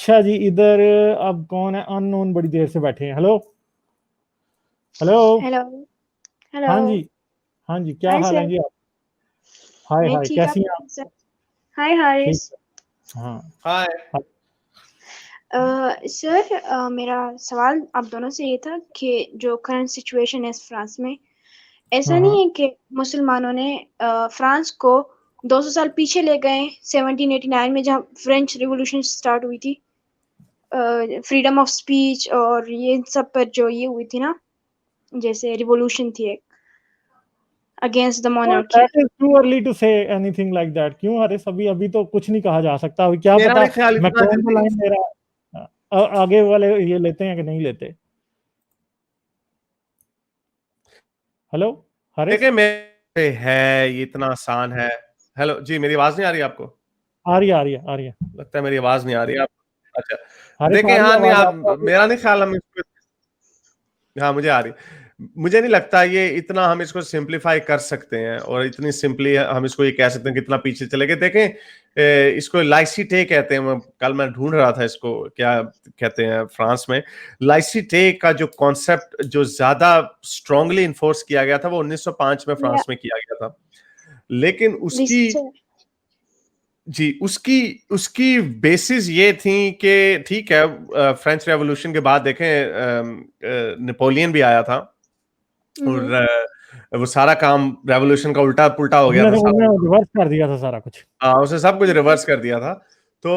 अच्छा जी, इधर अब कौन है अननोन, बड़ी देर से बैठे हैं। Hello hello hello hello. हाँ जी, हाँ जी, क्या हाय हाल है सर। जी आप? हाय मैं हाय, ठीक, आप कैसी हैं आप? कैसे हैं? हाय ठीक हारिस। है, हाँ। हाय। सर, मेरा सवाल आप दोनों से ये था कि जो करंट सिचुएशन है फ्रांस में, ऐसा हाँ हाँ। नहीं है कि मुसलमानों ने फ्रांस को 200 साल पीछे ले गए 1789 में, जहाँ फ्रेंच रिवॉल्यूशन स्टार्ट हुई थी, फ्रीडम ऑफ स्पीच और ये सब पर जो ये हुई थी ना, जैसे रिवॉल्यूशन थी एक against the monarchy. That is too early to say anything like that. क्यों हरे, सभी अभी तो कुछ नहीं कहा जा सकता। अभी क्या मेरा पता भी ख्याल मैं इतना कौन सा जल्दी लाइन मेरा आगे वाले ये लेते हैं कि नहीं लेते। हेलो हरीश, देखे मेरे है, ये इतना आसान है। हेलो जी, मेरी आवाज नहीं आ रही आपको? आ रही है, आ रही है, आ रही है। लगता है मेरी आवाज नहीं आ रही आप। अच्छा, हरीश देखे आ रही है हाँ, नहीं आवाज आप, आपको? मेरा नहीं ख्याल हम इसको, हाँ मुझे आ रही। मुझे नहीं लगता ये इतना हम इसको सिंप्लीफाई कर सकते हैं और इतनी सिंपली हम इसको ये कह सकते हैं कि इतना पीछे चले गए। देखें, इसको लाइसिटे कहते हैं। कल मैं ढूंढ रहा था इसको क्या कहते हैं फ्रांस में। लाइसिटे का जो कॉन्सेप्ट जो ज्यादा स्ट्रांगली इन्फोर्स किया गया था वो 1905 में या फ्रांस में किया गया था। लेकिन उसकी, सर, जी उसकी उसकी बेसिस ये थी कि ठीक है, फ्रेंच रेवोल्यूशन के बाद देखें नेपोलियन भी आया था और वो सारा काम रेवोल्यूशन का उल्टा पुल्टा हो गया था सारा। उन्होंने रिवर्स कर दिया था सारा कुछ। हाँ, उसने सब कुछ रिवर्स कर दिया था। तो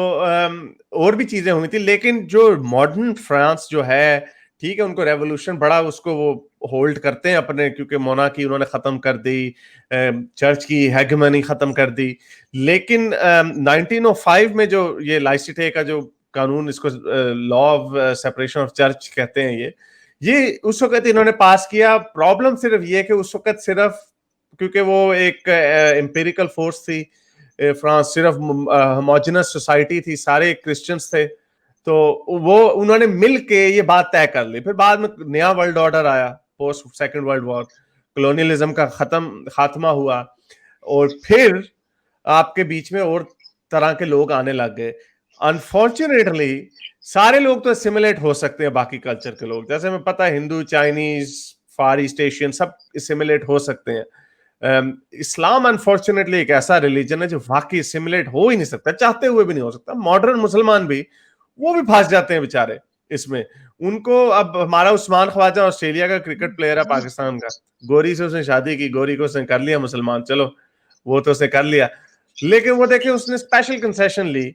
और भी चीजें हुई थी, लेकिन जो मॉडर्न फ्रांस जो है, ठीक है, उनको रेवोल्यूशन बड़ा उसको वो होल्ड करते हैं अपने, क्योंकि मोनार्की उन्होंने खत्म कर दी, चर्च की हेगेमनी खत्म कर दी। लेकिन 1905 में जो ये लाइसिटे का जो कानून, इसको law of separation of church कहते हैं, ये उस वक्त इन्होंने पास किया। प्रॉब्लम सिर्फ ये कि उस वक्त सिर्फ क्योंकि वो एक एम्पिरिकल फोर्स थी, फ्रांस सिर्फ होमोजेनस सोसाइटी थी, सारे क्रिश्चियंस थे, तो वो उन्होंने मिल के ये बात तय कर ली। फिर बाद में नया वर्ल्ड ऑर्डर आया, post second world war, colonialism का खात्मा हुआ, और फिर आपके बीच में और तरह के लोग आने लग गए। अनफॉर्चुनेटली सारे लोग तो एसिमिलेट हो सकते हैं बाकी कल्चर के लोग, जैसे हमें पता है हिंदू, चाइनीज, फार ईस्ट एशियन सब एसिमिलेट हो सकते हैं। इस्लाम अनफॉर्चुनेटली एक ऐसा रिलीजन है जो वाकई सिमुलेट हो ही नहीं सकता, चाहते हुए भी नहीं हो सकता। मॉडर्न मुसलमान भी, वो भी फंस जाते हैं बेचारे इसमें। उनको, अब हमारा उस्मान ख्वाजा ऑस्ट्रेलिया का क्रिकेट प्लेयर है, पाकिस्तान का, गोरी से उसने शादी की, गोरी को उसने कर लिया मुसलमान, चलो वो तो उसने कर लिया। लेकिन वो देखे उसने स्पेशल कंसेशन ली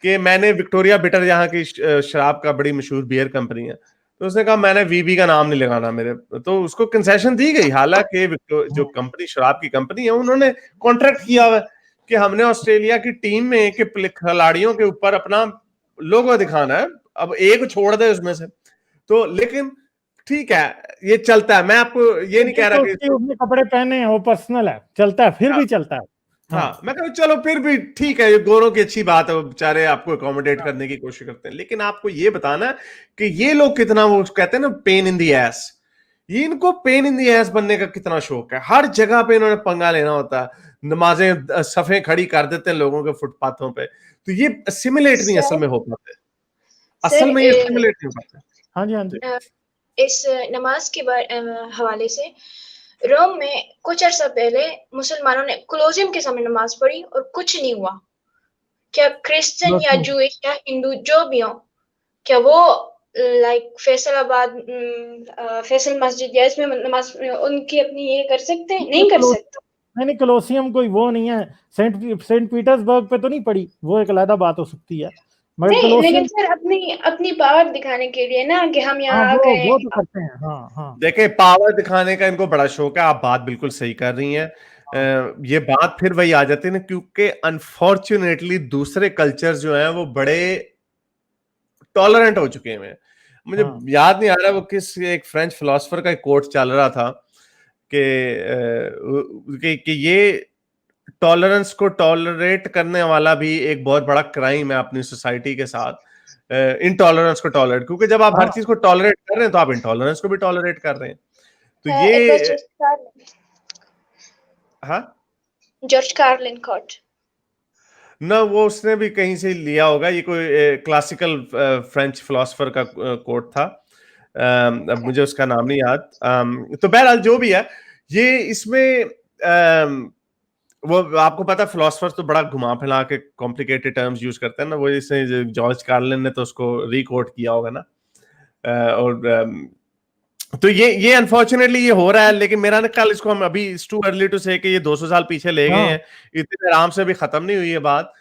कि मैंने विक्टोरिया बिटर, यहाँ की शराब का बड़ी मशहूर बियर कंपनी है, तो उसने कहा मैंने वीबी का नाम नहीं लगाना मेरे, तो उसको कंसेशन दी गई। हालांकि जो कंपनी, शराब की कंपनी है, उन्होंने कॉन्ट्रैक्ट किया हुआ है कि हमने ऑस्ट्रेलिया की टीम में के खिलाड़ियों के ऊपर अपना लोगो दिखाना है, अब एक छोड़ दे उसमें से। तो लेकिन ठीक है, ये चलता है। मैं आपको ये नहीं ये कह रहा तो कि उसके उसने कपड़े पहने हैं, वो पर्सनल है, चलता है, फिर भी चलता है। हाँ हाँ, मैं कहूँ चलो फिर भी ठीक है, ये दोनों की अच्छी बात है, वो बेचारे आपको अकोमोडेट हाँ। करने की कोशिश करते हैं। लेकिन आपको ये बताना है कि ये लोग कितना, वो कहते हैं ना पेन इन दी एस, ये इनको पेन इन दी एस बनने का कितना शौक है। हर जगह पे इन्होंने पंगा लेना होता है, नमाजें सफे खड़ी कर देते हैं लोगों के फुटपाथों पे, तो ये सिमुलेट नहीं असल सर में हो पाते, सर असल में ये सिमुलेट नहीं हो पाते। हाँ जी, हाँ जी। इस नमाज के हवाले से, रोम में कुछ अर्सा पहले मुसलमानों ने कोलोसियम के सामने नमाज पढ़ी और कुछ नहीं हुआ। क्या क्रिश्चियन या मुस्लिम। जूइश या हिंदू जो भी हो, क्या वो लाइक फैसलाबाद, फैसल मस्जिद या इसमें नमाज उनकी अपनी ये कर सकते हैं? नहीं कर सकते। नहीं नहीं, कोलोसियम कोई वो नहीं है। सेंट सेंट पीटर्सबर्ग पे तो नहीं पड़ी, वो एक अलग बात हो सकती है, मगर नहीं, लेकिन कोलोसियम। सर अपनी अपनी पावर दिखाने के लिए ना, कि हम हाँ, यहाँ आ गए। वो तो करते हैं, हाँ हाँ देखिए, पावर दिखाने का इनको बड़ा शौक है, आप बात बिल्कुल सही कर रही हैं। हाँ। ये बात फिर वही आ जाती है ना, क्योंकि अनफॉर्चुनेटली दूसरे कल्चर जो हैं वो बड़े टॉलरेंट हो चुके हैं। मुझे हाँ याद नहीं आ रहा वो किस, एक फ्रेंच फिलोसफर का एक कोट चल रहा था कि ये टॉलरेंस को टॉलरेट करने वाला भी एक बहुत बड़ा क्राइम है अपनी सोसाइटी के साथ, इनटॉलरेंस को टॉलरेट, क्योंकि जब आप हर हाँ। चीज को टॉलरेट कर रहे हैं तो आप इनटॉलरेंस को भी टॉलरेट कर रहे हैं। तो इट वाज ये, जस्ट हाँ, जॉर्ज कार्लिन कोट। ना वो उसने भी कहीं से लिया होगा, ये कोई क्लासिकल फ्रेंच फिलोसोफर का कोट था। अब मुझे उसका नाम नहीं याद। तो बहरहाल जो भी है, ये इसमें वो आपको पता है फिलोसफर्स तो बड़ा घुमा फिरा के कॉम्प्लिकेटेड टर्म्स यूज करते हैं ना, वो इसने जॉर्ज कार्लिन ने तो उसको रिकोट किया होगा ना। और तो ये अनफॉर्चुनेटली ये हो रहा है, लेकिन मेरा ख्याल इसको हम अभी इट्स टू अर्ली टू से कि ये 200 साल पीछे ले गए हैं, इतने आराम से अभी खत्म नहीं हुई है बात।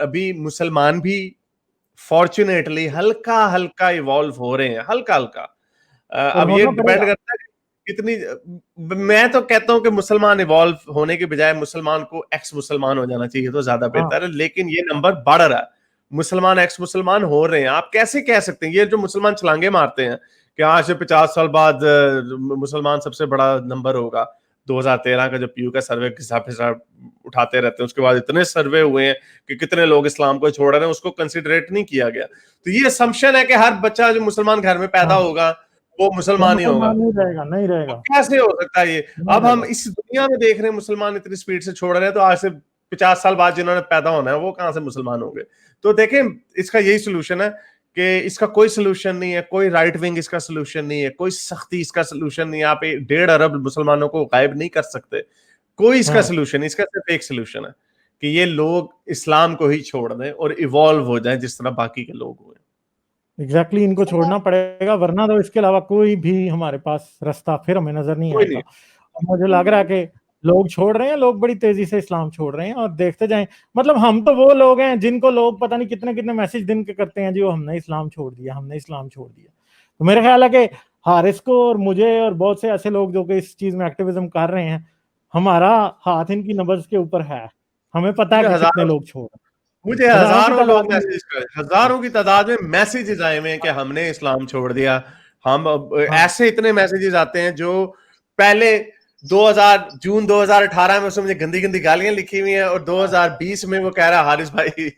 अभी मुसलमान भी फॉर्चुनेटली हल्का हल्का इवॉल्व हो रहे हैं, हल्का हल्का। अब ये डिपेंड करता है कितनी, मैं तो कहता हूं कि मुसलमान इवॉल्व होने के बजाय मुसलमान को एक्स मुसलमान हो जाना चाहिए तो ज्यादा बेहतर है, लेकिन ये नंबर बढ़ रहा है, मुसलमान एक्स मुसलमान हो रहे हैं। आप कैसे कह सकते हैं, ये जो मुसलमान छलांगे मारते हैं कि आज से 50 साल बाद मुसलमान सबसे बड़ा नंबर होगा, 2013 का जो पीयू का सर्वे घिसा उठाते रहते हैं, उसके बाद इतने सर्वे हुए हैं कि कितने लोग इस्लाम को छोड़ रहे हैं, उसको कंसिडरेट नहीं किया गया। तो ये असम्पशन है कि हर बच्चा जो मुसलमान घर में पैदा होगा वो मुसलमान ही होगा, नहीं रहेगा। कैसे हो सकता है ये? अब हम इस दुनिया में देख रहे हैं मुसलमान इतनी स्पीड से छोड़ रहे हैं, तो आज से 50 साल बाद जिन्होंने पैदा होना है वो कहां से मुसलमान होंगे? तो देखें, इसका यही सोल्यूशन है कि इसका कोई सोल्यूशन नहीं है, कोई राइट विंग इसका सोल्यूशन नहीं है, कोई सख्ती इसका सोल्यूशन नहीं है। आप 1.5 अरब मुसलमानों को गायब नहीं कर सकते, कोई इसका सोल्यूशन, इसका सिर्फ एक सोल्यूशन है कि ये लोग इस्लाम को ही छोड़ दें और इवॉल्व हो जाएं जिस तरह बाकी के लोग हुए। एग्जैक्टली इनको छोड़ना पड़ेगा, वरना तो इसके अलावा कोई भी हमारे पास रास्ता फिर हमें नजर नहीं आएगा। मुझे लग रहा है कि लोग छोड़ रहे हैं, लोग बड़ी तेजी से इस्लाम छोड़ रहे हैं, और देखते जाएं। मतलब हम तो वो लोग हैं जिनको लोग पता नहीं कितने कितने मैसेज दिन के करते हैं, जो हमने इस्लाम छोड़ दिया, हमने इस्लाम छोड़ दिया। तो मेरा ख्याल है कि हारिस को और मुझे और बहुत से ऐसे लोग जो कि इस चीज में एक्टिविज्म कर रहे हैं, हमारा हाथ इनकी नब्ज के ऊपर है, हमें पता है कि कितने लोग छोड़। मुझे हजारों लोग मैसेज कर, हजारों की तादाद में मैसेजेस आए हुए हैं कि हमने इस्लाम छोड़ दिया। हम ऐसे इतने मैसेजेस आते हैं जो पहले जून 2018 में उसमें मुझे गंदी गंदी गालियां लिखी हुई हैं, और 2020 में वो कह रहा है हारिस भाई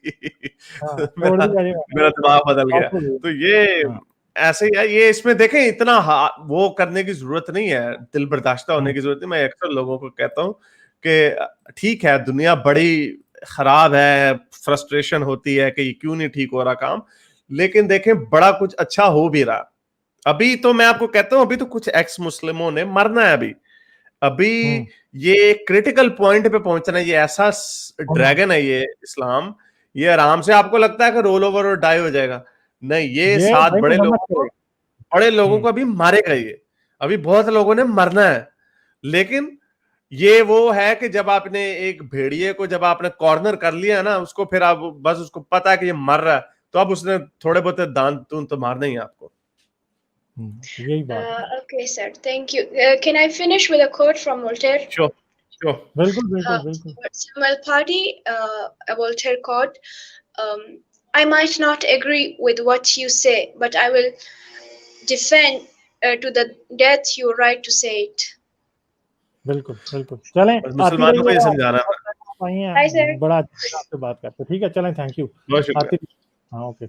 मेरा दिमाग बदल गया। तो ये ऐसे ही है, ये इसमें देखें इतना वो करने की जरूरत नहीं है, दिल बर्दाश्त होने की जरूरत नहीं। मैं अक्सर लोगों को कहता हूँ कि ठीक है, दुनिया बड़ी खराब है, फ्रस्ट्रेशन होती है कि ये क्यों नहीं ठीक हो रहा काम, लेकिन देखें बड़ा कुछ अच्छा हो भी रहा। अभी तो मैं आपको कहता हूं, अभी तो कुछ एक्स मुस्लिमों ने मरना है। अभी ये क्रिटिकल पॉइंट पे पहुंचना है। ये ऐसा ड्रैगन है ये इस्लाम, ये आराम से आपको लगता है कि रोल ओवर और डाई हो जाएगा, नहीं, ये 7 बड़े लोगों को अभी मारेगा। ये अभी बहुत लोगों ने मरना है, लेकिन ये वो है कि जब आपने एक भेड़िए को जब आपने कॉर्नर कर लिया ना, उसको फिर आप बस उसको पता है कि ये मर रहा है, तो अब उसने थोड़े बहुत दांत तो मारना ही है आपको। यही बात। Okay, sir. Thank you. Can I finish with a quote from Voltaire? Sure. बिल्कुल। Samuel Party, a Voltaire quote. I might not agree with what you say, but I will defend to the death your right to say it. बिल्कुल। चलें, मुसलमानों को ये समझाना है। बड़ा आपसे बात करते, ठीक है, चलें, थैंक यू। हाँ, ओके।